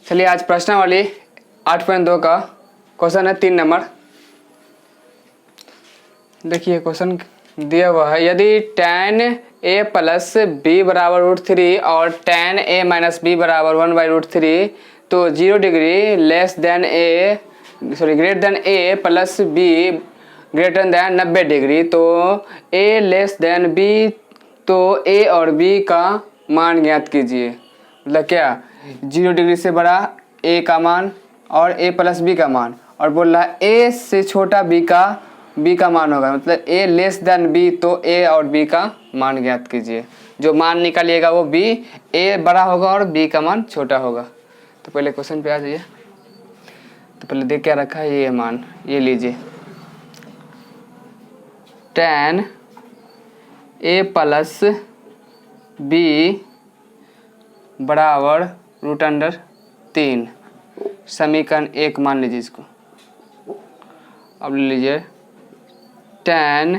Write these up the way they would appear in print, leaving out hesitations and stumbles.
चलिए आज प्रश्नावली 8.2 का क्वेश्चन है 3 नंबर। देखिए क्वेश्चन दिया हुआ है, यदि tan a प्लस b बराबर √3 और tan a माइनस b बराबर 1/√3 तो 0 degree greater than a plus b greater than 90 degree तो a लेस देन b तो a और b का मान ज्ञात कीजिए। मतलब क्या, 0 डिग्री से बड़ा a का मान और a प्लस b का मान, और बोल रहा है a से छोटा b का मान होगा। मतलब a लेस देन b तो a और b का मान ज्ञात कीजिए। जो मान निकालिएगा वो b, a बड़ा होगा और b का मान छोटा होगा। तो पहले क्वेश्चन पे आ जाइए। तो पहले देख क्या रखा है, ये मान, ये लीजिए, tan a प्लस b बराबर √3 समीकरण 1 मान लीजिए इसको। अब ले लीजिए tan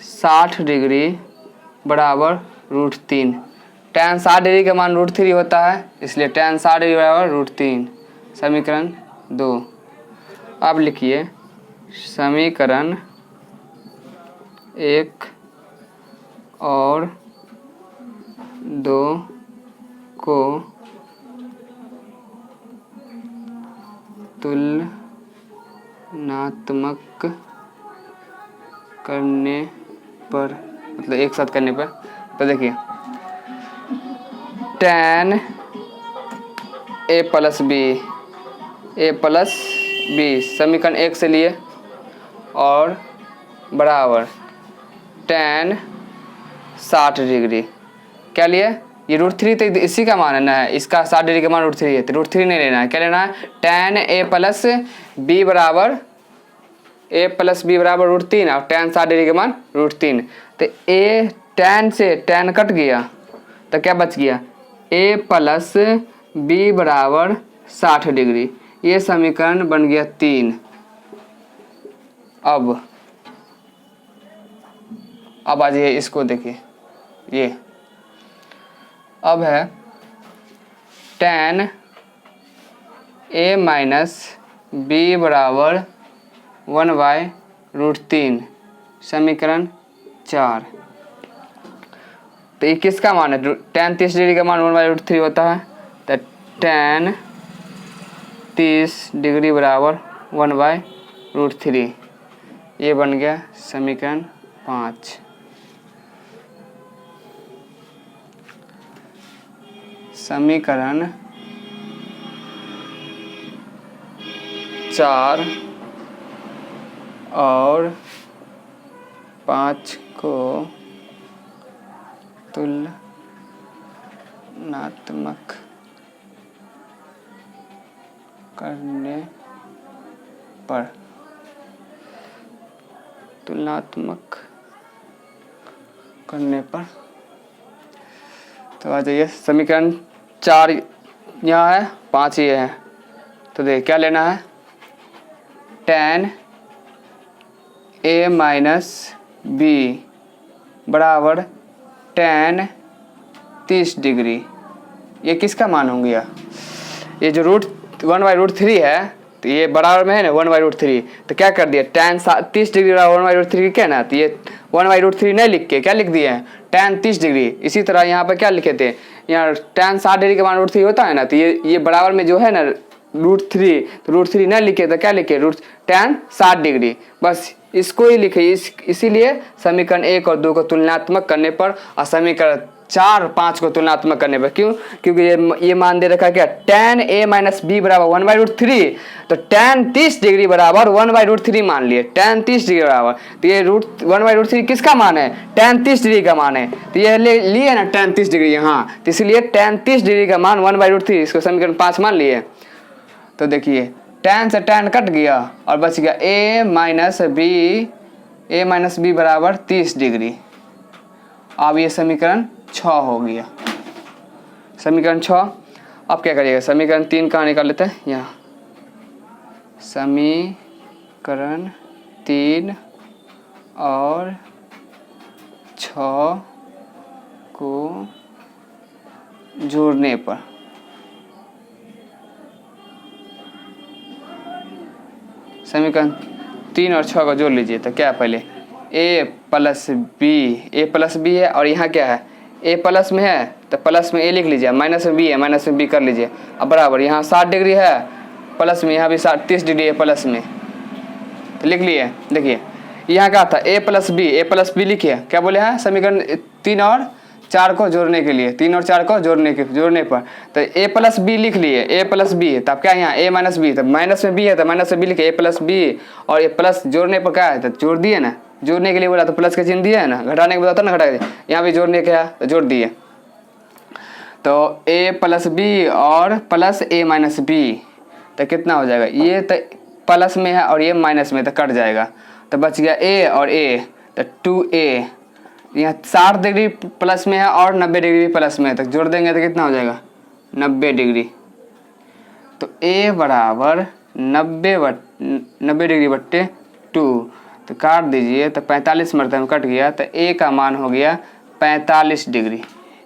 60 डिग्री बराबर √3। tan 60 डिग्री का मान √3 होता है, इसलिए tan 60 डिग्री बराबर √3 समीकरण 2। अब लिखिए समीकरण 1 और 2 को तुलनात्मक करने पर, मतलब एक साथ करने पर, तो देखिए tan a प्लस b समीकरण 1 से लिए और बराबर tan 60 डिग्री क्या लिए, ये √3 तो इसी का मान है ना, इसका 60 डिग्री का मान √3 है, तो √3 नहीं लेना है। क्या लेना है, tan a प्लस b बराबर √3 और tan 60 डिग्री का मान √3। तो a tan से tan कट गया तो क्या बच गया, a प्लस b बराबर 60 डिग्री। ये समीकरण बन गया 3। अब आ जाइए इसको देखिए, ये अब है tan a माइनस b बराबर 1/√3 समीकरण 4। तो ये किसका मान है, tan 30 डिग्री का मान 1/√3 होता है, तो tan 30 डिग्री बराबर 1/√3। ये बन गया समीकरण 5। समीकरण 4 और 5 को तुलनात्मक करने पर, तो आ जाइए समीकरण 4 यहाँ है, 5 ये है। तो देख क्या लेना है, tan a माइनस b बराबर tan 30 डिग्री। ये किसका मान हो गया, ये जो 1/√3 है, तो ये बराबर में है ना 1/√3। तो क्या कर दिया, tan 30 डिग्री बराबर 1/√3 क्या ना, तो ये 1/√3 नहीं लिख के क्या लिख दिए हैं, tan 30 डिग्री। इसी तरह यहाँ पर क्या लिखे थे, यहाँ tan 60 डिग्री का मान √3 होता है ना, तो ये बराबर में जो है ना √3, तो √3 नहीं लिखे तो क्या लिखे, tan 60 डिग्री, बस इसको ही लिखे। इसीलिए समीकरण 1 और 2 को तुलनात्मक करने पर और समीकरण 4 5 को तुलनात्मक करने पर, क्यों, क्योंकि ये मान दे रखा है क्या, tan a माइनस b बराबर 1/√3, तो tan 30 डिग्री बराबर 1/√3 मान लिए, tan 30 डिग्री बराबर, तो ये 1/√3 किसका मान है, tan 30 डिग्री का मान है, तो ये लिए ना tan 30 डिग्री यहाँ, तो इसलिए tan 30 डिग्री का मान 1/√3, इसको समीकरण 5 मान लिए। तो देखिए tan से tan कट गया और बच गया a माइनस b बराबर 30 डिग्री। अब ये समीकरण 6 हो गया, समीकरण 6। अब क्या करिएगा, समीकरण 3 कहाँ निकाल लेते हैं, यहाँ समीकरण 3 और 6 को जोड़ने पर समीकरण 3 और 6 को जोड़ लीजिए। तो क्या पहले a प्लस बी है और यहाँ क्या है a प्लस में है तो प्लस में a लिख लीजिए, माइनस में b है माइनस में b कर लीजिए। अब बराबर यहाँ 60 डिग्री है प्लस में, यहाँ भी 30 डिग्री है प्लस में, तो लिख लिए। देखिए यहाँ क्या था a प्लस बी लिखिए। क्या बोले हैं समीकरण 3 और 4 को जोड़ने के लिए, 3 और 4 को जोड़ने पर तो a प्लस बी लिख लिए, a प्लस बी है तब क्या यहाँ a माइनस बी, तब माइनस में b है तो माइनस में b लिखे, a प्लस बी और ये प्लस जोड़ने पर क्या है तो जोड़ दिए ना, जोड़ने के लिए बोला तो प्लस का चिन्ह दिया है ना, घटाने के बताता ना घटा दिए, यहाँ भी जोड़ने के है तो जोड़ दिए। तो a प्लस बी और प्लस a माइनस बी तो कितना हो जाएगा, ये तो प्लस में है और ये माइनस में तो कट जाएगा, तो बच गया a और a तो 2a। यहाँ 60 डिग्री प्लस में है और 90 डिग्री प्लस में है तो जोड़ देंगे तो कितना हो जाएगा 90 डिग्री। तो a बराबर 90 डिग्री बट्टे 2 तो काट दीजिए तो 45 मरतबा में कट गया तो a का मान हो गया 45 डिग्री।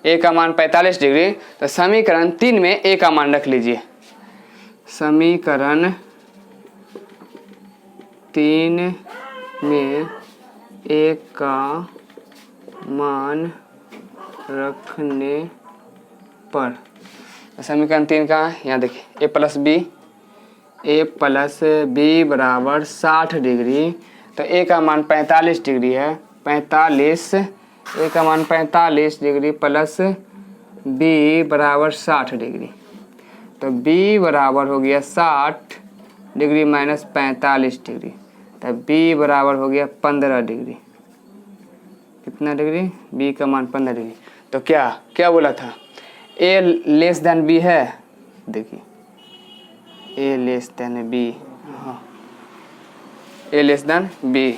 a का मान 45 डिग्री। तो समीकरण 3 में a का मान रख लीजिए। समीकरण 3 में a का मान रखने पर समीकरण 3 का यहाँ देखिए a प्लस बी बराबर 60 डिग्री। तो a का मान 45 डिग्री है, 45 a का मान 45 डिग्री प्लस b बराबर 60 डिग्री। तो b बराबर हो गया 60 डिग्री माइनस 45 डिग्री तो b बराबर हो गया 15 डिग्री। कितना डिग्री, b का मान 15 डिग्री। तो क्या बोला था a लेस देन b है, देखिए a लेस देन b, हाँ a लेस देन b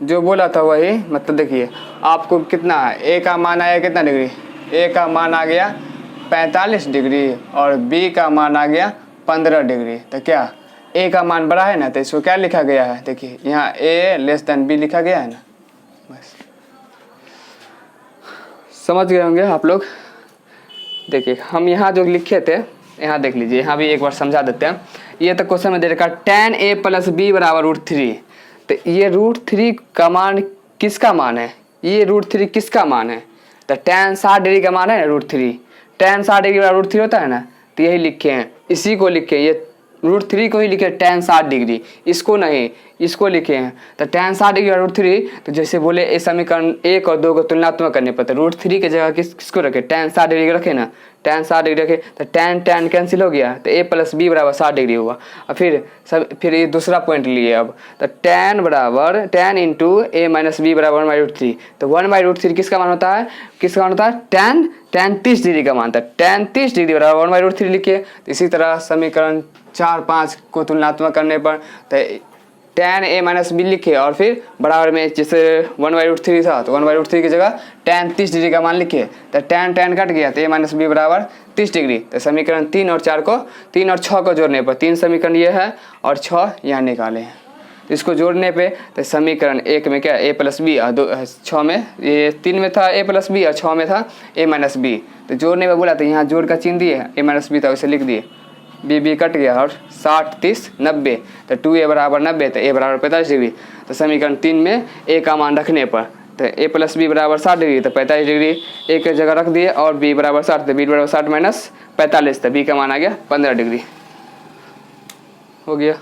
जो बोला था वही, मतलब देखिए आपको कितना है a का मान आया कितना डिग्री, a का मान आ गया 45 डिग्री और b का मान आ गया 15 डिग्री। तो क्या a का मान बड़ा है ना तो इसको क्या लिखा गया है, देखिए यहाँ a लेस देन b लिखा गया है ना, बस समझ गए होंगे आप लोग। देखिए हम यहाँ जो लिखे थे यहाँ देख लीजिए, यहाँ भी एक बार समझा देते हैं। ये तो क्वेश्चन में दे रखा tan a प्लस बी बराबर √3। तो ये √3 का मान किसका मान है, ये √3 किसका मान है, तो tan 60 डिग्री का मान है ना √3, tan 60 डिग्री बराबर √3 होता है ना, तो यही लिखे हैं, इसी को लिखे, ये √3 को ही लिखे tan 60 डिग्री, इसको नहीं इसको लिखे हैं। तो tan 60 डिग्री और √3 तो जैसे बोले इस समीकरण 1 और 2 को तुलनात्मक करने पर तो √3 की जगह किसको रखे, tan 60 डिग्री रखे ना, tan 60 डिग्री रखे तो tan कैंसिल हो गया तो a प्लस बी बराबर 60 डिग्री हुआ। और फिर ये दूसरा पॉइंट लिए अब, तो tan into a minus B बराबर 1/√3। तो 1/√3 किसका मान होता है, tan 30 डिग्री का मान था, tan 30 डिग्री बराबर 1/√3 लिखिए। तो इसी तरह समीकरण 4-5 को तुलनात्मक करने पर तो tan a माइनस बी लिखे और फिर बराबर में जैसे 1/√3 था तो 1/√3 की जगह tan 30 डिग्री का मान लिखे, तो tan कट गया तो a माइनस बी बराबर 30 डिग्री। तो समीकरण 3 और 6 को जोड़ने पर 3 समीकरण ये है और 6 यहाँ निकाले हैं। तो इसको जोड़ने पे तो समीकरण 1 में क्या a प्लस बी और 6 में, ये 3 में था a प्लस बी और 6 में था a माइनस बी। तो जोड़ने में बोला तो यहाँ जोड़ का चिन्ह दिए a माइनस बी था वैसे लिख दिए, बी कट गया और 60 30 90 तो 2a बराबर 90 तो a बराबर 45 डिग्री। तो समीकरण 3 में a का मान रखने पर तो a प्लस बी बराबर 60 डिग्री तो 45 डिग्री a की जगह रख दिए और b बराबर 60 तो b बराबर 60 माइनस 45 तो b का मान आ गया 15 डिग्री हो गया।